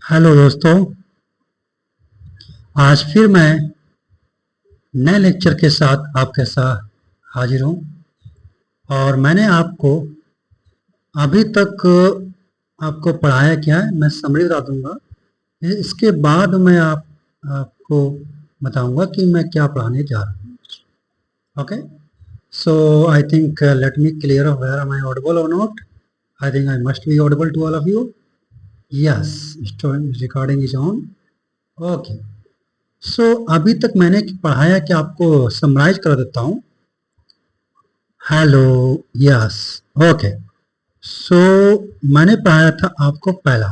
Hello दोस्तों, आज फिर मैं नए लेक्चर के साथ आपके साथ हाजिर हूँ। और मैंने आपको अभी तक आपको पढ़ाया क्या है मैं समरी बता दूंगा। इसके बाद मैं आपको बताऊंगा कि मैं क्या पढ़ाने जा रहा हूँ। Okay, so I think let me clear where am I audible और not. I think I must be audible to all of you. Yes, recording is on. Okay, so अभी तक मैंने पढ़ाया कि आपको समराइज कर देता हूँ। Hello, yes, okay. सो मैंने पढ़ाया था आपको पहला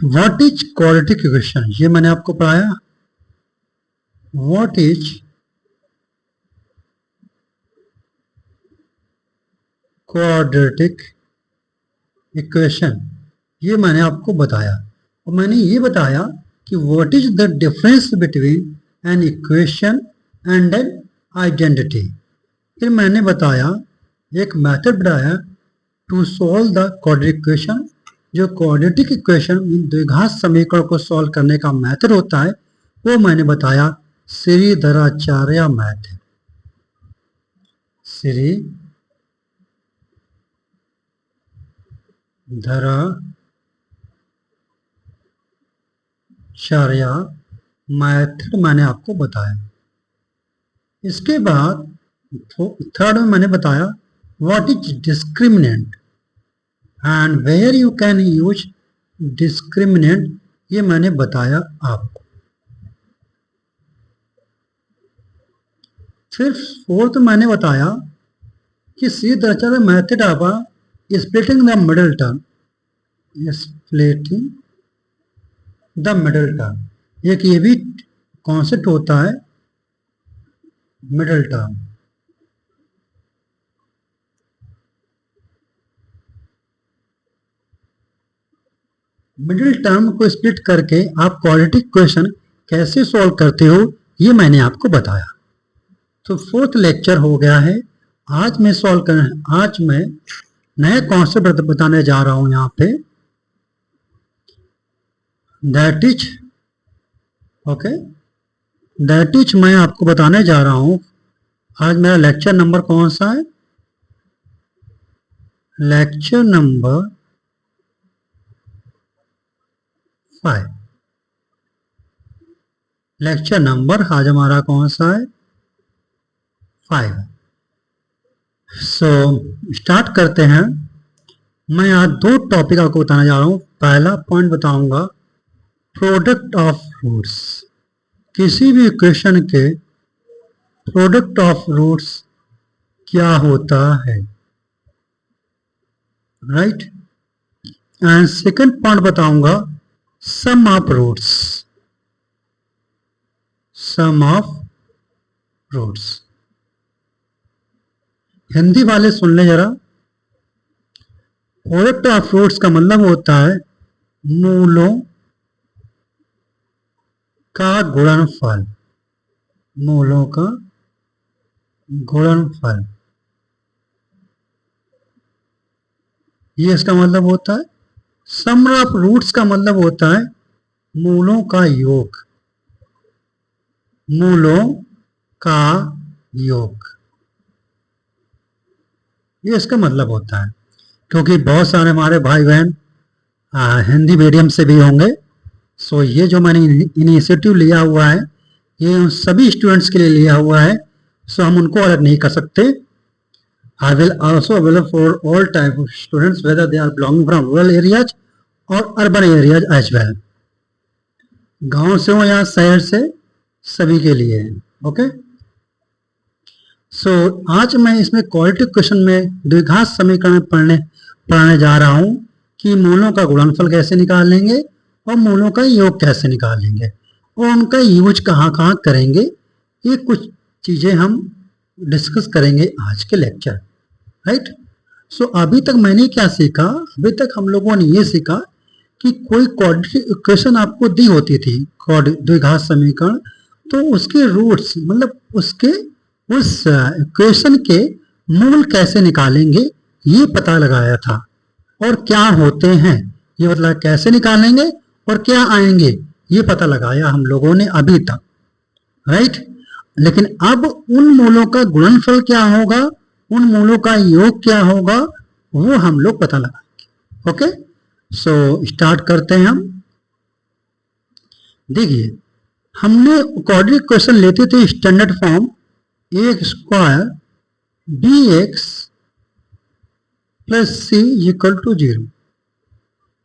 व्हाट इज क्वाड्रेटिक इक्वेशन, ये मैंने आपको पढ़ाया। व्हाट इज क्वाड्रेटिक इक्वेशन, ये मैंने आपको बताया। और मैंने ये बताया कि what is the difference between an equation and an identity. फिर मैंने बताया एक मेथड बताया to solve the quadratic equation. जो क्वाड्रेटिक इक्वेशन द्विघात समीकरण को सॉल्व करने का मेथड होता है वो मैंने बताया श्रीधराचार्य मेथड। श्रीधराचार्य मेथड मैंने आपको बताया। इसके बाद थर्ड में मैंने बताया what is discriminant and where you can use discriminant, ये मैंने बताया आपको। फिर फोर्थ मैंने बताया कि Sridharacharya method of splitting the middle term, splitting the middle term एक ये भी कॉन्सेप्ट होता है, मिडिल टर्म। मिडिल टर्म को स्प्लिट करके आप क्वाड्रेटिक इक्वेशन कैसे सॉल्व करते हो ये मैंने आपको बताया। तो फोर्थ लेक्चर हो गया है। आज मैं नया कॉन्सेप्ट बताने जा रहा हूं यहाँ पे, दैट इज मैं आपको बताने जा रहा हूं। आज मेरा लेक्चर नंबर कौन सा है? Lecture number 5। लेक्चर नंबर आज हमारा कौन सा है? 5। सो स्टार्ट करते हैं। मैं आज दो टॉपिक आपको बताने जा रहा हूं। पहला पॉइंट बताऊंगा प्रोडक्ट ऑफ रूट्स। किसी भी इक्वेशन के प्रोडक्ट ऑफ रूट्स क्या होता है, राइट। एंड सेकंड पॉइंट बताऊंगा sum of roots. Sum of roots Hindi वाले सुन ले जरा। प्रोडक्ट ऑफ रूट्स का मतलब होता है मूलों का गुणनफल। मूलों का गुणनफल, ये इसका मतलब होता है। सम ऑफ रूट्स का मतलब होता है मूलों का योग। मूलों का योग, ये इसका मतलब होता है। क्योंकि बहुत सारे हमारे भाई बहन हिंदी मीडियम से भी होंगे। सो ये जो मैंने इनिशिएटिव लिया हुआ है ये उन सभी स्टूडेंट्स के लिए लिया हुआ है। सो हम उनको अलग नहीं कर सकते। I will also available for all type of students whether they are belonging from rural areas or urban areas as well. गांव से हो या शहर से, सभी के लिए है। ओके, सो आज मैं इसमें क्वाड्रेटिक इक्वेशन में द्विघात समीकरण पढ़ाने जा रहा हूं कि मूलों का गुणनफल कैसे निकालेंगे और मूलों का योग कैसे निकालेंगे और उनका यूज कहाँ करेंगे। ये कुछ चीजें हम डिस्कस करेंगे आज के लेक्चर, राइट। सो अभी तक मैंने क्या सीखा? अभी तक हम लोगों ने ये सीखा कि कोई क्वाड्रेटिक इक्वेशन आपको दी होती थी, द्विघात समीकरण, तो उसके रूट्स मतलब उसके उस इक्वेशन के मूल कैसे निकालेंगे ये पता लगाया था। और क्या होते हैं ये मतलब कैसे निकालेंगे और क्या आएंगे ये पता लगाया हम लोगों ने अभी तक, राइट। लेकिन अब उन मूलों का गुणनफल क्या होगा, उन मूलों का योग क्या होगा, वो हम लोग पता लगाएंगे। ओके, सो स्टार्ट करते हैं हम। देखिए, हमने कोऑर्डिनेट क्वेश्चन लेते थे standard form A square B x plus C equal to 0।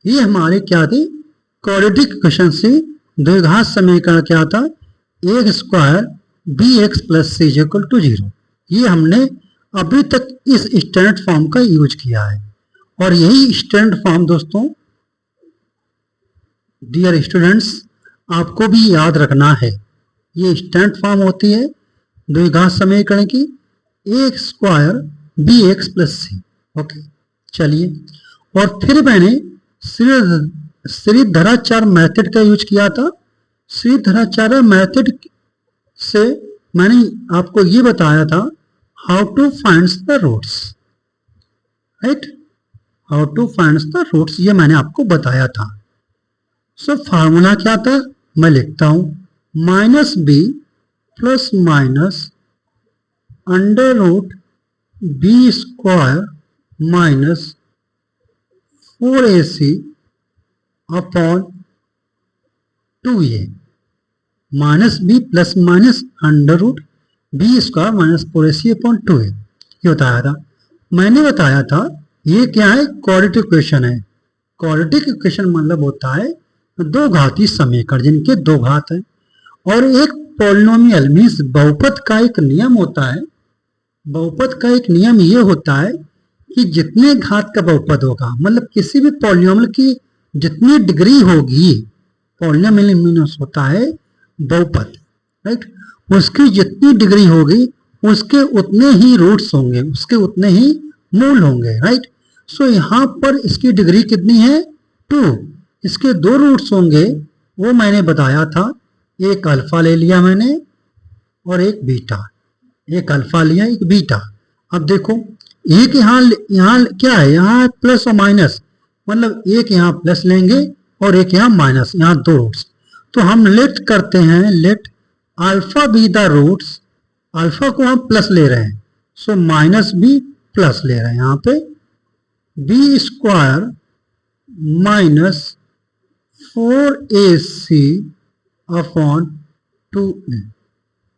ये हमारे क्या थे, क्वाड्रेटिक क्वेश्चन से द्विघात समीकरण क्या था, A square B x plus C equal to 0। ये हमने अभी तक इस स्टैंडर्ड फॉर्म का यूज किया है और यही स्टैंडर्ड फॉर्म दोस्तों, डियर स्टूडेंट्स, आपको भी याद रखना है। ये स्टैंडर्ड फॉर्म होती है द्विघात समीकरण की, ए स्क्वायर बी एक्स प्लस सी। ओके, चलिए, और फिर मैंने श्रीधराचार्य मेथड का यूज किया था। श्रीधराचार्य मेथड से मैंने आपको ये बताया था how to find the roots, right, how to find the roots, ये मैंने आपको बताया था। सो फार्मूला क्या था, मैं लिखता हूं, minus B plus minus under root B square minus 4ac upon 2a, minus B plus minus under root B square minus 4ac upon 2a, ये बताया था। मैंने बताया था ये क्या है, क्वाड्रेटिक इक्वेशन है। क्वाड्रेटिक इक्वेशन मतलब होता है दो घाती समीकरण जिनके दो घात हैं, और एक पॉलिनोमियल मीन्स बहुपद का एक नियम होता है। बहुपद का एक नियम ये होता है कि जितने घात का बहुपद होगा, मतलब किसी भी पॉलिनोमियल की जितनी डिग्री होगी, पॉलिनोमियल मीन्स होता है बहुपद, राइट, उसकी जितनी डिग्री होगी उसके उतने ही रूट्स होंगे, उसके उतने ही मूल होंगे, राइट। सो यहाँ पर इसकी डिग्री कितनी है, 2, इसके दो रूट्स होंगे, वो मैंने बताया था। एक अल्फा ले लिया मैंने और एक बीटा, एक अल्फा लिया एक बीटा। अब देखो, एक यहाँ क्या है, यहाँ प्लस और माइनस, मतलब एक यहाँ प्लस लेंगे और एक यहाँ माइनस, यहाँ दो रूट्स। तो हम लेट करते हैं, let alpha be the roots, alpha को हम प्लस ले रहे हैं, सो माइनस बी प्लस ले रहे हैं यहाँ पे, B square minus 4ac upon 2a,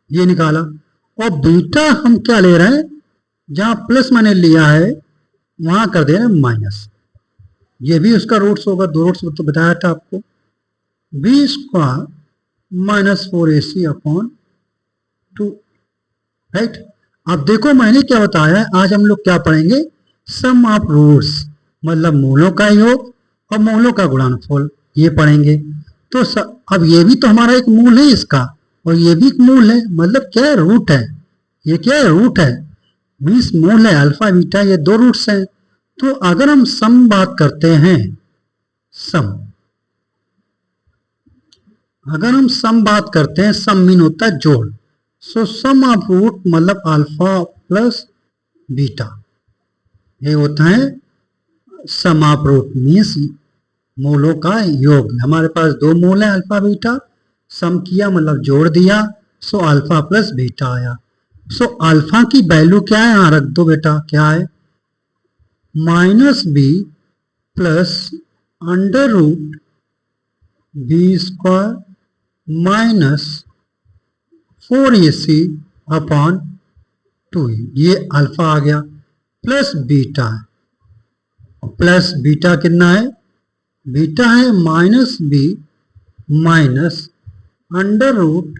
ये निकाला। और बीटा हम क्या ले रहे हैं, जहां प्लस मैंने लिया है वहां कर दे रहे हैं माइनस, ये भी उसका रूट्स होगा, दो रूट्स तो बताया था आपको, b square minus 4ac upon 2, right. अब देखो मैंने क्या बताया, आज हम लोग क्या पढ़ेंगे, सम ऑफ रूट्स, मतलब मूलों का योग और मूलों का गुणनफल, ये पढ़ेंगे। तो अब ये भी तो हमारा एक मूल है इसका, और ये भी एक मूल है, मतलब क्या है, रूट है। ये क्या है, रूट है, मीन्स मूल है, अल्फा बीटा ये दो रूट्स हैं। तो अगर हम सम बात करते हैं, सम, अगर हम सम बात करते हैं, सम मीन होता है जोड़। सो सम ऑफ रूट मतलब अल्फा प्लस बीटा, ये होता है सम ऑफ रूट, मीन्स मूलों का योग। हमारे पास दो मूल है अल्फा बीटा, सम किया मतलब जोड़ दिया, सो अल्फा प्लस बीटा आया। सो अल्फा की वैल्यू क्या है, यहां रख दो बेटा, क्या है, minus B plus under root B square minus 4ac upon 2, ये अल्फा आ गया, प्लस बीटा है, प्लस बीटा कितना है, बीटा है minus B minus under root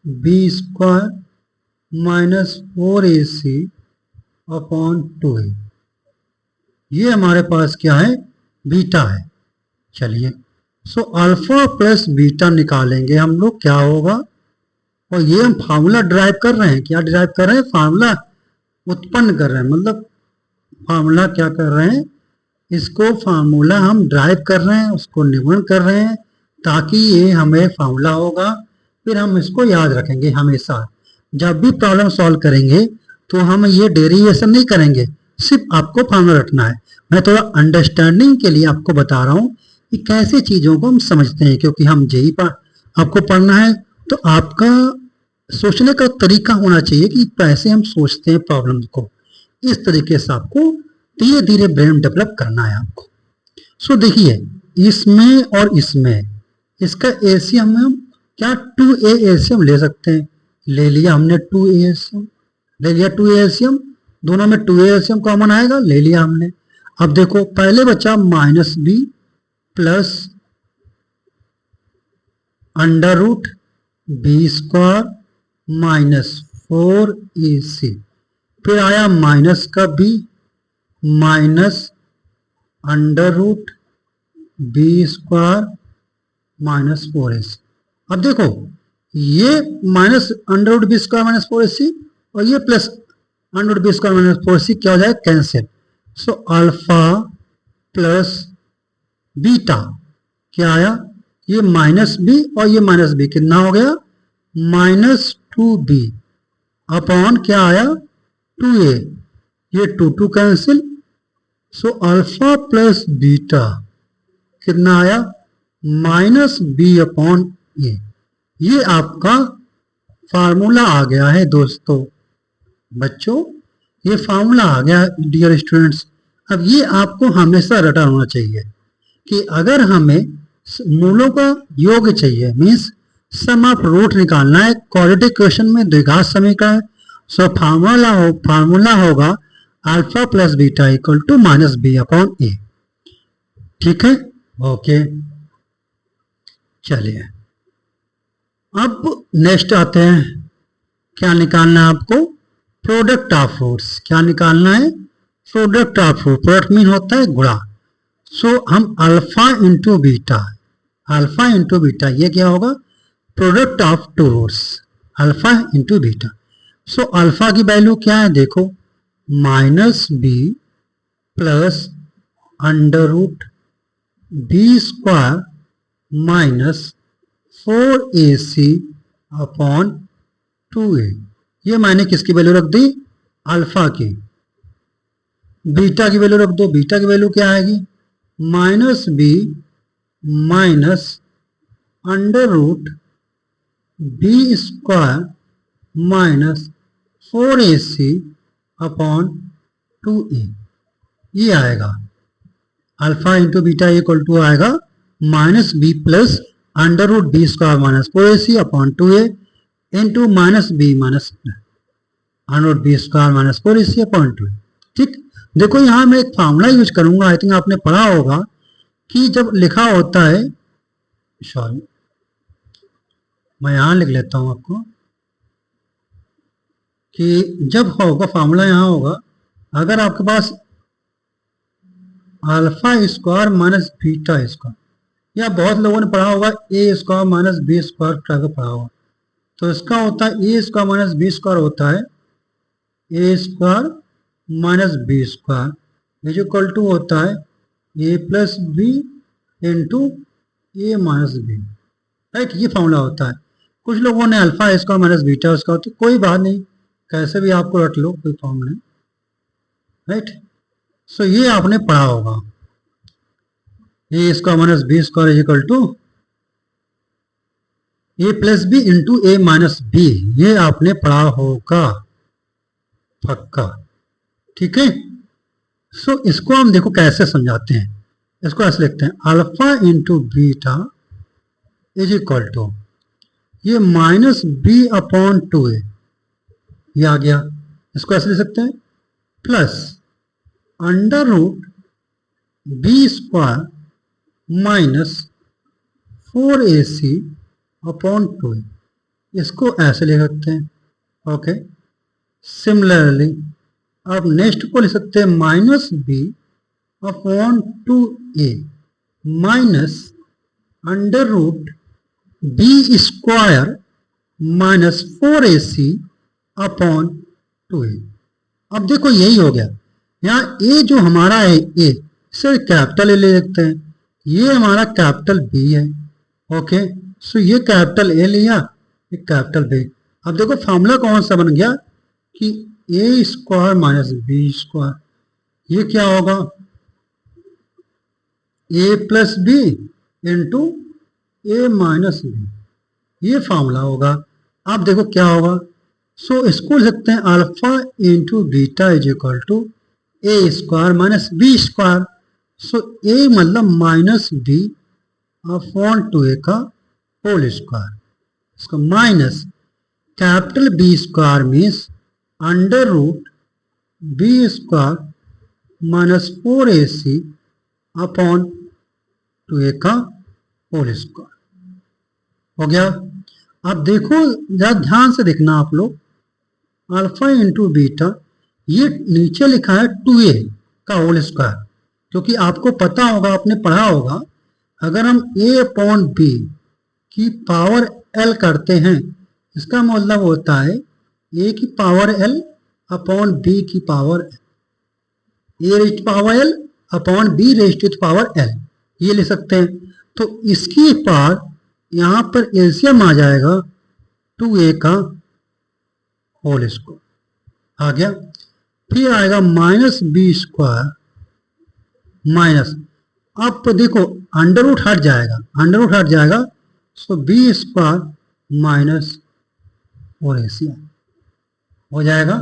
B square minus 4ac upon 2a, ये हमारे पास क्या है, बीटा है। चलिए, सो अल्फा प्लस बीटा निकालेंगे हम लोग, क्या होगा, और ये हम फार्मूला ड्राइव कर रहे हैं, क्या ड्राइव कर रहे हैं, फार्मूला उत्पन्न कर रहे हैं, मतलब फार्मूला क्या कर रहे हैं, इसको फार्मूला हम ड्राइव कर रहे हैं, उसको निरूपण कर रहे हैं, ताकि ये हमें फार्मूला होगा, फिर हम इसको याद रखेंगे हमेशा। जब भी प्रॉब्लम सॉल्व करेंगे तो हम ये डेरिवेशन नहीं करेंगे, सिर्फ आपको फार्मूला रखना है। मैं थोड़ा अंडरस्टैंडिंग के लिए आपको बता रहा हूँ कि कैसे चीजों को हम समझते हैं, क्योंकि हम जेई आपको पढ़ना है तो आपका सोचने का तरीका होना चाहिए कि कैसे हम सोचते हैं प्रॉब्लम को। इस तरीके से आपको धीरे धीरे ब्रेन डेवलप करना है आपको। सो देखिए, इसमें और इसमें इसका एलसीएम हम क्या 2a एलसीएम ले सकते हैं। ले लिया हमने 2a एलसीएम, ले लिया 2a एलसीएम, दोनों में 2a एलसीएम कॉमन आएगा, ले लिया हमने। अब देखो पहले बचा minus B plus under root B square minus 4ac, फिर आया माइनस का b minus under root B square minus 4ac। अब देखो ये minus under root B square minus 4ac और ये plus under root B square minus 4ac क्या हो जाएगा, cancel. So alpha plus beta क्या आया, ये माइनस बी और ये माइनस बी कितना हो गया, माइनस 2b अपॉन क्या आया 2a, ये 2 cancel. So alpha plus beta कितना आया, माइनस बी अपॉन ए। ये आपका फार्मूला आ गया है दोस्तों। बच्चों ये फार्मूला आ गया डियर स्टूडेंट्स। अब ये आपको हमेशा रटा होना चाहिए कि अगर हमें मूलों का योग चाहिए, मीन्स सम ऑफ रूट निकालना है क्वाड्रेटिक क्वेश्चन में द्विघात समीकरण, सो फार्मूला होगा alpha plus beta equal to minus B upon A. ठीक है, ओके। चलिए अब नेक्स्ट आते हैं, क्या निकालना है आपको, प्रोडक्ट ऑफ रूट्स। क्या निकालना है, product of root. Product mean होता है गुणा। सो हम alpha into beta, alpha into beta ये क्या होगा, product of two roots, alpha into beta. So alpha की वैल्यू क्या है, देखो minus B plus under root B square minus 4ac upon 2a। ये मैंने किसकी वैल्यू रख दी, अल्फा की। बीटा की वैल्यू रख दो, बीटा की वैल्यू क्या आएगी, minus B minus under root B square minus 4ac upon 2a। ये आएगा alpha into beta equal to आएगा minus B plus under root B square minus 4ac upon 2a into minus B minus under root B square minus 4ac upon 2a। ठीक, देखो यहां मैं एक formula use करूंगा, I think आपने पढ़ा होगा कि जब लिखा होता है, सॉरी मैं यहां लिख लेता हूं आपको, कि जब होगा फार्मूला यहां होगा, अगर आपके पास alpha square minus beta square, या बहुत लोगों ने पढ़ा होगा A square minus B square पढ़ा होगा, तो इसका होता है A square minus B square होता है A square minus B square is equal to होता है A plus B into A minus B. Right, ये फॉर्मूला होता है। कुछ लोगों ने अल्फा स्क्वायर माइनस बीटा उसका होता है, कोई बात नहीं, कैसे भी आपको रट लो, कोई फॉर्मूला नहीं। राइट, सो ये आपने पढ़ा होगा, A square minus B square is equal to A plus B into A minus B, ये आपने पढ़ा होगा पक्का। ठीक है, सो इसको हम देखो कैसे समझाते हैं, इसको ऐसे लिखते हैं alpha into beta is equal to ये माइनस बी अपॉन 2a, ये आ गया, इसको ऐसे लिख सकते हैं plus under root B square minus 4ac upon 2a, इसको ऐसे लिख सकते हैं। ओके, सिमिलरली अब नेक्स्ट को लिख सकते हैं minus B upon 2a minus under root B square minus 4ac upon 2a। अब देखो यही हो गया, यहाँ ए जो हमारा है ए, इसे कैपिटल ए ले सकते हैं, ये हमारा कैपिटल बी है। ओके, सो ये कैपिटल ए लिया, ये कैपिटल बी। अब देखो फॉर्मूला कौन सा बन गया कि ए स्क्वायर माइनस बी स्क्वायर, ये क्या होगा ए plus B into A minus B, ये फॉर्मूला होगा। अब देखो क्या होगा, सो इसको लिख सकते हैं alpha into beta is equal to A square minus B square. So A मतलब माइनस बी अपॉन 2a का होल स्क्वायर, इसका minus capital B square means under root B square minus 4ac upon 2a का whole square हो गया। अब देखो जरा ध्यान से देखना आप लोग, अल्फा इंटू बीटा, ये नीचे लिखा है 2a का होल स्क्वायर, क्योंकि आपको पता होगा, आपने पढ़ा होगा, अगर हम a अपॉन बी की पावर l करते हैं, इसका मतलब होता है a की पावर l अपॉन b की power l, a rest power l upon b rest power l, ये ले सकते हैं। तो इसकी पावर यहां पर एलसीएम आ जाएगा 2a का होल स्क्वायर आ गया, फिर आएगा माइनस बी स्क्वायर माइनस, अब तो देखो अंडर रूट हट जाएगा, अंडर रूट हट जाएगा, सो बी स्क्वायर माइनस 4ac हो जाएगा,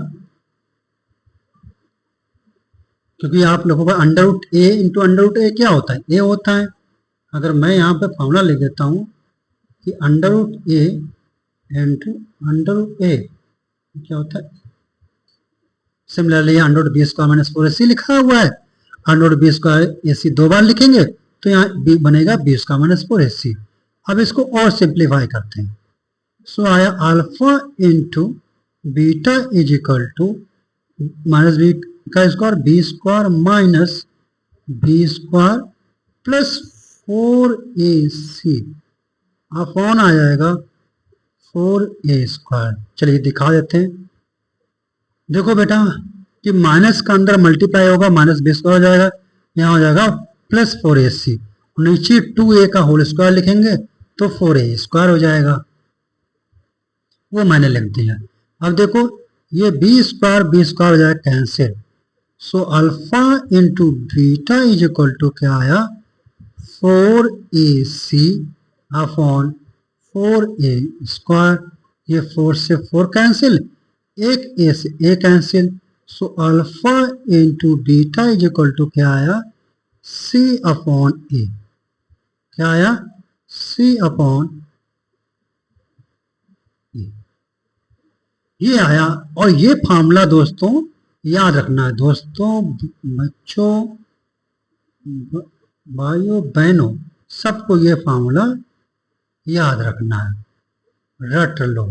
क्योंकि आप लोगों का under root a into under root a क्या होता है, ए होता है। अगर मैं यहाँ पे फॉर्मूला लिख देता हूँ कि under root a into under root a क्या होता है, similarly under root B square minus 4ac लिखा हुआ है, under root B square ac दो बार लिखेंगे तो यहाँ b बनेगा बी स्क्वायर माइनस 4ac। अब इसको और सिंप्लीफाई करते हैं, सो आया alpha into beta is equal to minus B का square B square minus B square plus 4ac upon आ जाएगा 4a स्क्वायर। चलिए दिखा देते हैं, देखो बेटा कि माइनस का अंदर मल्टीप्लाई होगा, माइनस बी स्क्वायर हो जाएगा, यहाँ हो जाएगा प्लस 4ac, नीचे 2a का होल स्क्वायर लिखेंगे तो 4a स्क्वायर हो जाएगा, वो मैंने लिख दिया। अब देखो ये बी स्क्वायर हो जाएगा cancel, so alpha into beta is equal to क्या आया 4ac अपॉन 4a स्क्वायर, ये 4 से 4 कैंसिल, एक ए से A cancel, so alpha into beta is equal to क्या आया c अपॉन ए, क्या आया c अपॉन ए, ये आया। और ये फार्मूला दोस्तों याद रखना है, दोस्तों बच्चों भाइयों बहनों सबको ये फार्मूला याद रखना है, रट लो,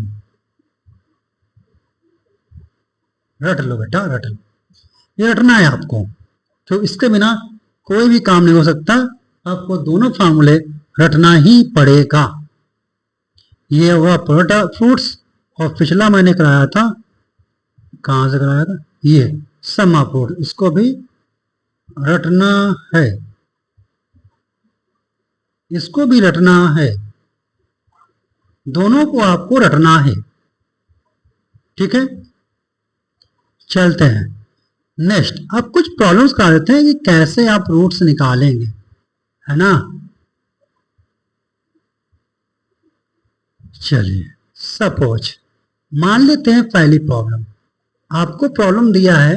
रट लो बेटा, रट लो, ये रटना है आपको, तो इसके बिना कोई भी काम नहीं हो सकता, आपको दोनों फार्मूले रटना ही पड़ेगा। ये हुआ प्रोडक्ट फ्रूट्स, और पिछला मैंने कराया था, कहाँ से कराया था, ये सम ऑफ फ्रूट, इसको भी रटना है, इसको भी रटना है, दोनों को आपको रटना है, ठीक है। चलते हैं नेक्स्ट, अब कुछ प्रॉब्लम्स करा देते हैं कि कैसे आप रूट्स निकालेंगे, है ना। चलिए सपोज मान लेते हैं पहली प्रॉब्लम, आपको प्रॉब्लम दिया है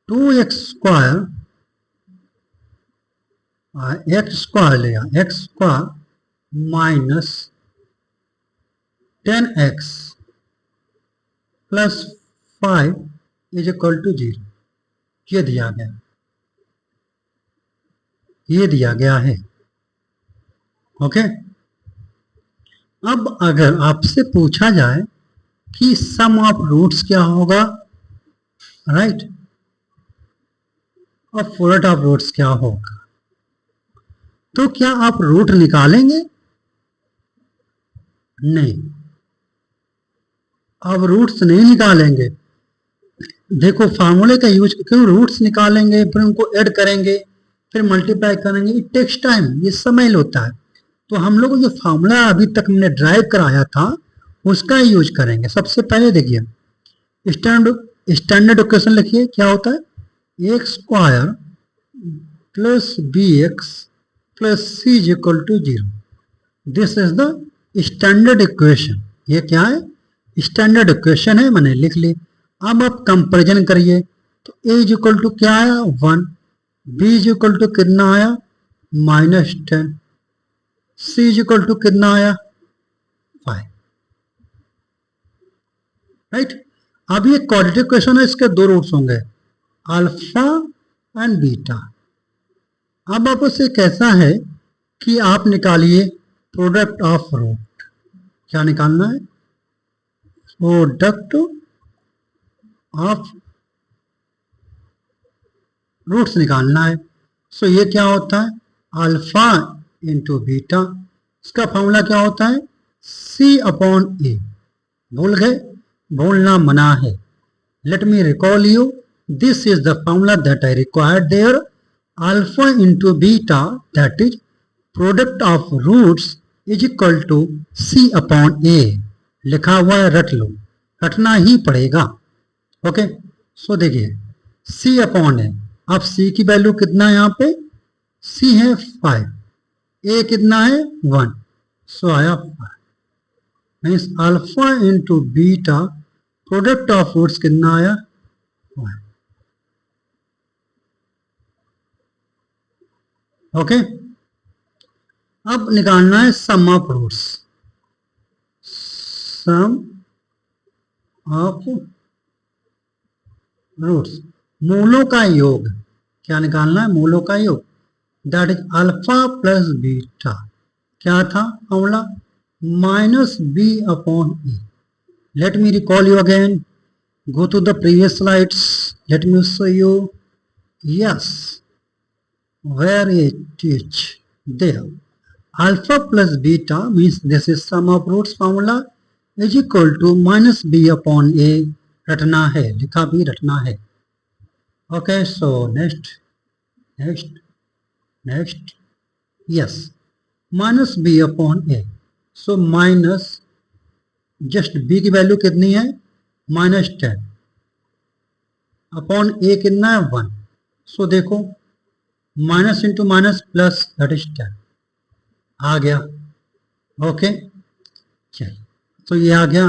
2x स्क्वायर, एक्स स्क्वायर लेगा, x square minus 10x plus 5 is equal to 0, ये दिया गया, ये दिया गया है, ओके। अब अगर आपसे पूछा जाए कि सम ऑफ रूट्स क्या होगा, राइट, और प्रोडक्ट ऑफ रूट्स क्या होगा, तो क्या आप रूट निकालेंगे? नहीं, अब रूट्स नहीं निकालेंगे। देखो फार्मूले का यूज क्यों, रूट्स निकालेंगे फिर उनको ऐड करेंगे फिर मल्टीप्लाई करेंगे, इट टेक्स टाइम, ये समय लेता है। तो हम लोग जो फार्मूला अभी तक हमने ड्राइव कराया था उसका यूज करेंगे। सबसे पहले देखिए स्टैंडर्ड इक्वेशन लिखिए, क्या होता है, x square plus B x plus c is equal to 0। This is the standard equation. ये क्या है? स्टैंडर्ड इक्वेशन है, मैंने लिख ली। अब आप कंपेरिजन करिए तो ए इज इक्वल टू क्या आया 1, बी इज इक्वल टू कितना आया -10, सी इज इक्वल टू कितना आया 5, राइट। अब ये क्वाड्रेटिक इक्वेशन है, इसके दो रूट्स होंगे अल्फा एंड बीटा। अब आप उसे कैसा है कि आप निकालिए प्रोडक्ट ऑफ रूट। क्या निकालना है? प्रोडक्ट ऑफ रूट्स निकालना है। सो ये क्या होता है? Alpha into beta. इसका फॉर्मूला क्या होता है? C upon A. भूल गए? भूलना मना है। Let me recall you, this is the formula that I required there. Alpha into beta that is product of roots is equal to C upon A. लिखा हुआ है, रट लो, रटना ही पड़ेगा। ओके, सो देखिए सी अपॉन ए। अब सी की वैल्यू कितना है? यहाँ पे सी है 5, ए कितना है 1, सो आया 5। Means alpha into beta product of roots कितना आया 1। ओके, अब निकालना है sum of roots. Sum of roots, मूलों का योग। क्या निकालना है? मूलों का योग। That is alpha plus beta. क्या था formula? Minus B upon A. Let me recall you again, go to the previous slides, let me show you. Yes, where it is there, alpha plus beta means this is sum of roots formula is equal to minus b upon a। रटना है, लिखा भी रटना है। Okay, so next next next, yes, minus B upon a. So minus, just b की value कितनी है -10 upon ए कितना है 1। सो देखो minus into minus plus that is 10 आ गया। ओके, चलिए, तो ये आ गया।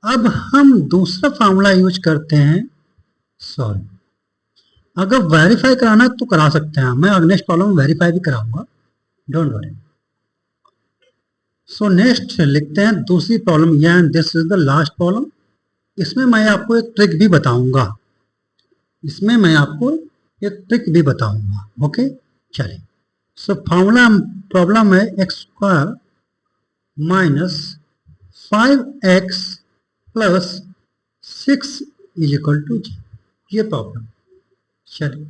अब हम दूसरा फार्मूला यूज करते हैं। सॉरी, अगर वेरीफाई कराना तो करा सकते हैं, मैं नेक्स्ट प्रॉब्लम में वेरीफाई भी कराऊंगा, डोंट वरी। सो नेक्स्ट लिखते हैं दूसरी problem, and this is the last problem. इसमें मैं आपको एक ट्रिक भी बताऊंगा, इसमें मैं आपको एक ट्रिक भी बताऊंगा। ओके, चलिए। सो फॉर्मूला प्रॉब्लम है x square minus 5x plus 6 is equal to जी। ये प्रॉब्लम, चलिए।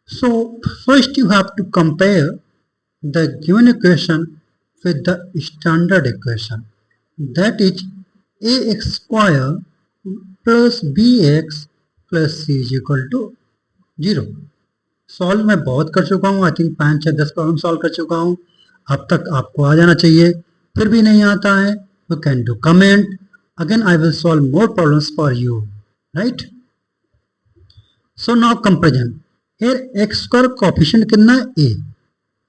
So first you have to compare the given equation with the standard equation, that is ax square plus bx plus c is equal to 0। Solve मैं बहुत कर चुका हूँ, I think 5-6-10 problem solve कर चुका हूँ। अब तक आपको आ जाना चाहिए। फिर भी नहीं आता है तो can do comment, again I will solve more problems for you, right. So now comparison, here x square coefficient कितना है a।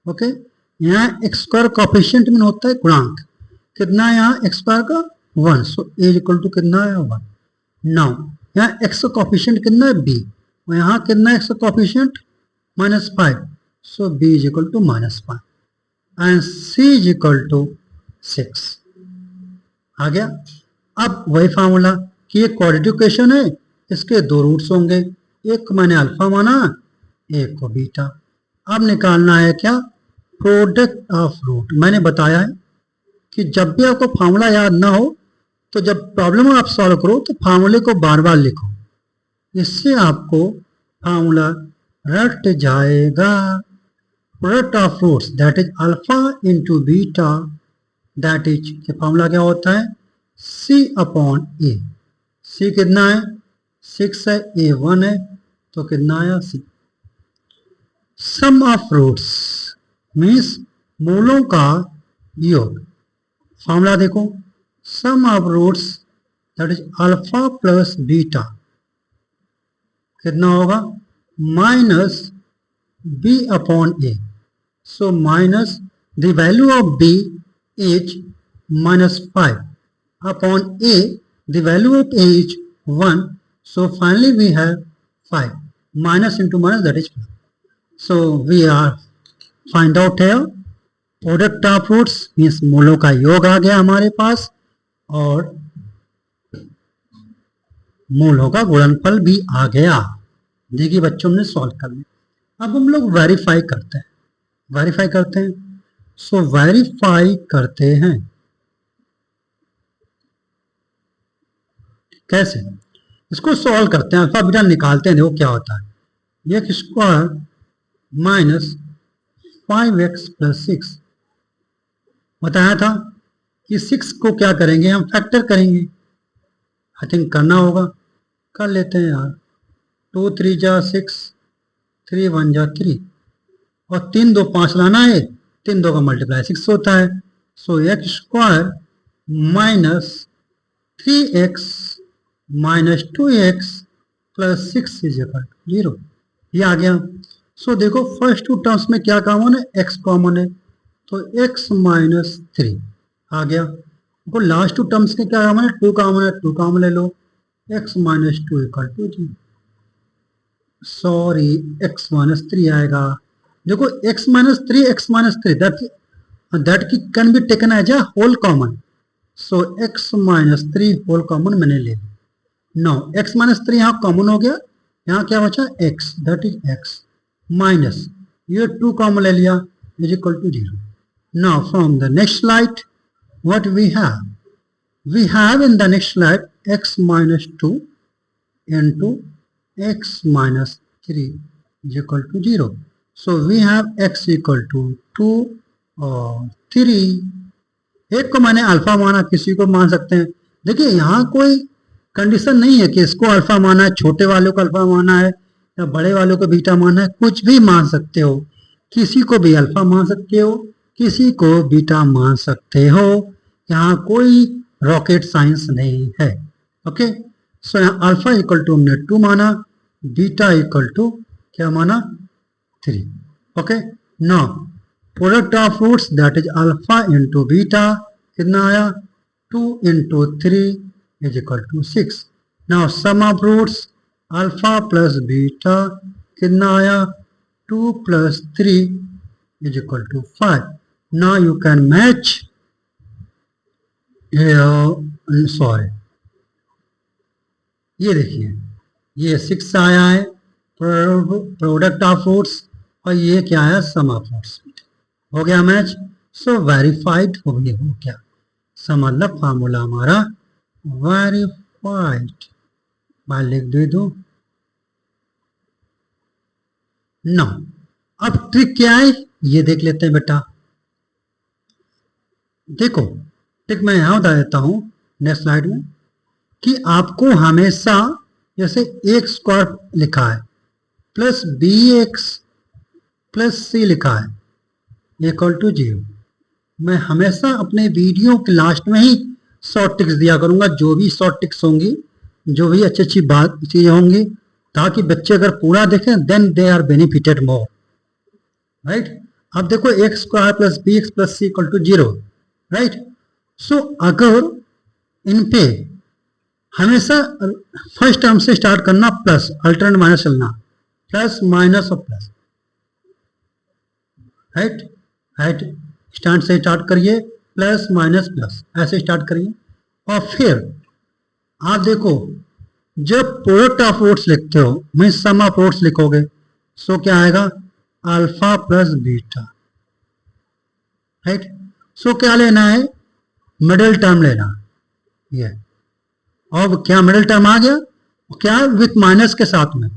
ओके, यहाँ एक्स स्क्वायर कोएफिशिएंट में होता है गुणांक, कितना है यहाँ एक्स स्क्वायर का 1, सो ए इक्वल टू कितना है 1। नाउ यहाँ एक्स का कोएफिशिएंट कितना है b, और यहाँ कितना है एक्स का coefficient -5, so b is equal to -5 and c is equal to 6। आ गया। अब वही फार्मूला कि ये क्वाड्रेटिक इक्वेशन है, इसके दो रूट्स होंगे, एक को मैंने अल्फा माना, एक को बीटा। अब निकालना है क्या? Product of root. मैंने बताया है कि जब भी आपको फार्मूला याद ना हो तो जब प्रॉब्लम आप सॉल्व करो तो फार्मूले को बार बार लिखो, इससे आपको फार्मूला रट जाएगा। Product of roots that is alpha into beta, that is formula क्या होता है सी अपॉन ए। सी कितना है 6 है, ए 1 है, तो कितना आया C. Sum of roots means मूलों का योग। फॉर्मूला देखो, sum of roots that is alpha plus beta कितना होगा b upon a. So minus the value of b is minus 5 upon a, the value of a is 1. So finally we have 5. Minus into minus, that is 5. So we are find out here product of roots means मूलों का योग आ गया हमारे पास और मूलों का गुणनफल भी आ गया। देखिए बच्चों ने सॉल्व कर लिया। अब हम लोग वेरीफाई करते हैं। सो वेरीफाई करते हैं कैसे, इसको सॉल्व करते हैं, अल्फा बीटा निकालते हैं। देखो क्या होता है, x square minus 5x plus 6 बताया था कि 6 को क्या करेंगे हम फैक्टर करेंगे। आई थिंक करना होगा, कर लेते हैं यार। 2 3 जा 6, 3 1 जा 3 और 3 2 5 लाना है, 3 2 का मल्टीप्लाई 6 होता है। So X square minus 3x minus 2x plus 6 is equal to 0। ये आ गया। सो देखो फर्स्ट टू टर्म्स में क्या कॉमन है, x कॉमन है, तो x माइनस 3 आ गया। देखो लास्ट टू टर्म्स के क्या कॉमन है, 2 कॉमन है, 2 कॉमन ले लो, x minus 2 equal to 0। Sorry x minus 3 आएगा। देखो x minus 3 that can be taken as a whole common. So x minus 3 whole common मैंने ले लिया। नो x माइनस 3 यहाँ कॉमन हो गया, यहाँ क्या बचा x, that is x minus ये 2 कॉमन ले लिया is equal to 0। Now from the next slide, what we have? We have in the next slide x minus 2 into x minus 3 is equal to 0. So we have x equal to 2 और 3। एक को मैंने alpha माना, किसी को मान सकते हैं। देखिए यहाँ कोई कंडीशन नहीं है कि इसको अल्फा माना है, छोटे वालों को अल्फा माना है या बड़े वालों को बीटा माना है, कुछ भी मान सकते हो। किसी को भी अल्फा मान सकते हो, किसी को बीटा मान सकते हो। यहाँ कोई रॉकेट साइंस नहीं है। ओके, सो यहाँ अल्फा इक्वल टू हमने 2 माना, बीटा इक्वल टू क्या माना 3। Okay, now product of roots that is alpha into beta कितना आया, 2 into 3 is equal to 6। Now sum of roots alpha plus beta कितना आया, 2 plus 3 is equal to 5. Now you can match here, sorry, ये देखिए ये 6 आया है product of fruits और ये क्या आया सम ऑफ फ्रूट्स। हो गया मैच। सो वेरीफाइड हो गया, सम मतलब फार्मूला हमारा वेरीफाइड। मैं लिख दे दो नो। अब ट्रिक क्या है ये देख लेते हैं बेटा। देखो ट्रिक मैं यहां बता देता हूं नेक्स्ट स्लाइड में कि आपको हमेशा जैसे एक स्क्वायर लिखा है प्लस बी एक्स प्लस सी लिखा है इक्वल टू 0, मैं हमेशा अपने वीडियो के लास्ट में ही शॉर्ट टिक्स दिया करूंगा। जो भी शॉर्ट टिक्स होंगी, जो भी अच्छी अच्छी बात चीजें होंगी, ताकि बच्चे अगर पूरा देखें then they are benefited more, right. अब देखो X square plus B x plus C equal to 0, right. So अगर इन पे हमेशा फर्स्ट टर्म से स्टार्ट करना प्लस, अल्टरनेट माइनस चलना, प्लस माइनस और प्लस, राइट राइट। स्टैंड से स्टार्ट करिए, प्लस माइनस प्लस ऐसे स्टार्ट करिए। और फिर आप देखो जब प्रोडक्ट ऑफ फ्रूट्स लिखते हो मैं सम ऑफ फ्रूट्स लिखोगे, सो क्या आएगा अल्फा प्लस बीटा, राइट। सो क्या लेना है मिडिल टर्म लेना ये, और क्या मिडिल टर्म आ गया क्या विथ माइनस के साथ में,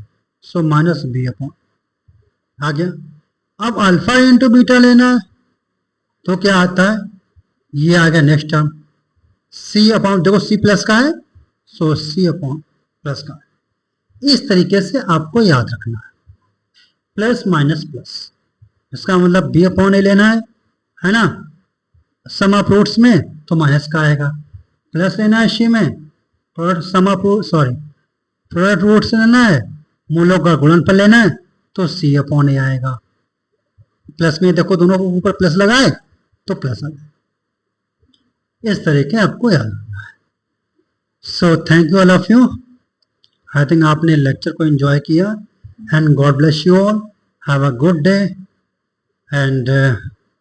सो माइनस बी अपॉन आ गया। अब अल्फा इंटू बीटा लेना है तो क्या आता है ये आ गया नेक्स्ट टर्म सी अपॉन, देखो सी प्लस का है सो सी अपॉन प्लस का है। इस तरीके से आपको याद रखना है प्लस माइनस प्लस, इसका मतलब बी अपॉन ए लेना है ना। सम ऑफ फ्रूट्स में तो माइनस का आएगा, प्लस लेना है सी में product sum of root, sorry product roots लेना है, मूलों का गुणनफल लेना है तो सी अपॉन ए आएगा। प्लस में देखो दोनों को ऊपर प्लस लगाए तो प्लस आ जाए। इस तरीके आपको याद रखना है। So thank you all of you. I think आपने लेक्चर को एंजॉय किया and God bless you all. Have a good day and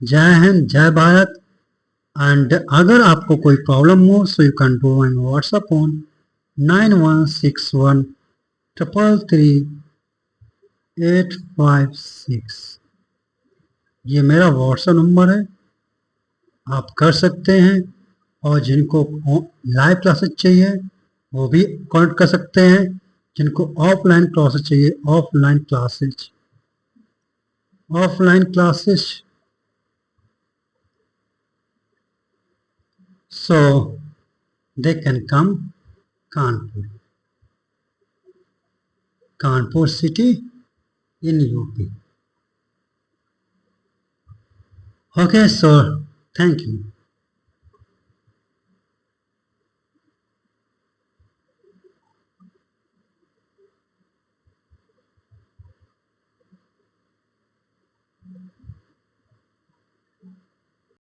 जय हिंद जय भारत। एंड अगर आपको कोई प्रॉब्लम हो so you can do my WhatsApp on 9161333856। ये मेरा व्हाट्सएप नंबर है, आप कर सकते हैं। और जिनको लाइव क्लासेस चाहिए वो भी कॉन्टेक्ट कर सकते हैं। जिनको ऑफलाइन क्लासेस चाहिए offline classes so they can come Kanpur city in UP. Okay, so thank you.